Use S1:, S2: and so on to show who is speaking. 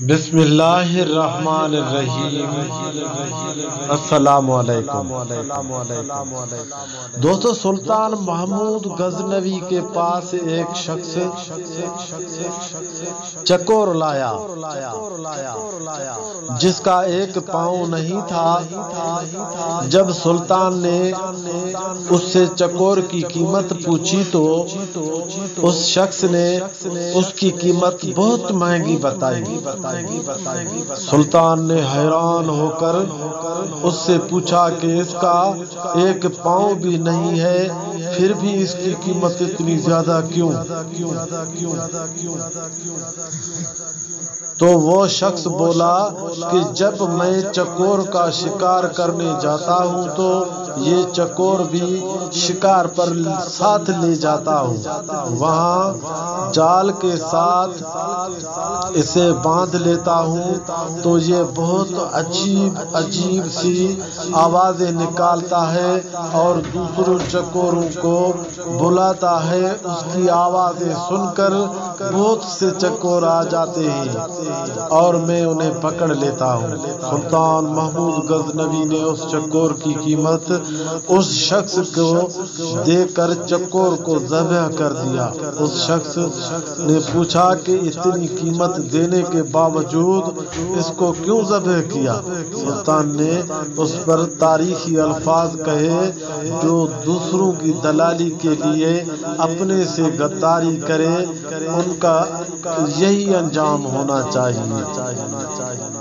S1: بسم اللہ الرحمن الرحیم۔ السلام علیکم۔ دوستو، سلطان محمود غزنوی کے پاس ایک شخص چکور لایا جس کا ایک پاؤں نہیں تھا۔ جب سلطان نے اس سے چکور کی قیمت پوچھی تو اس شخص نے اس کی قیمت بہت مہنگی بتائی۔ سلطان نے حیران ہو کر اس سے پوچھا کہ اس کا ایک پاؤں بھی نہیں ہے، پھر بھی اس کی قیمت اتنی زیادہ کیوں؟ تو وہ شخص بولا کہ جب میں چکور کا شکار کرنے جاتا ہوں تو یہ چکور بھی شکار پر ساتھ لے جاتا ہوں۔ وہاں جال کے ساتھ اسے باندھ لیتا ہوں تو یہ بہت عجیب سی آوازیں نکالتا ہے اور دوسروں چکوروں کو بلاتا ہے۔ اس کی آوازیں سن کر بہت سے چکور آ جاتے ہیں اور میں انہیں پکڑ لیتا ہوں۔ سلطان محمود غزنوی نے اس چکور کی قیمت اس شخص کو دے کر چکور کو ذبح کر دیا۔ اس شخص نے پوچھا کہ اتنی قیمت دینے کے باوجود اس کو کیوں ذبح کیا؟ سلطان نے اس پر تاریخی الفاظ کہے، جو دوسروں کی دلالی کے لیے اپنے سے غداری کرے ان کا یہی انجام ہونا چاہیے۔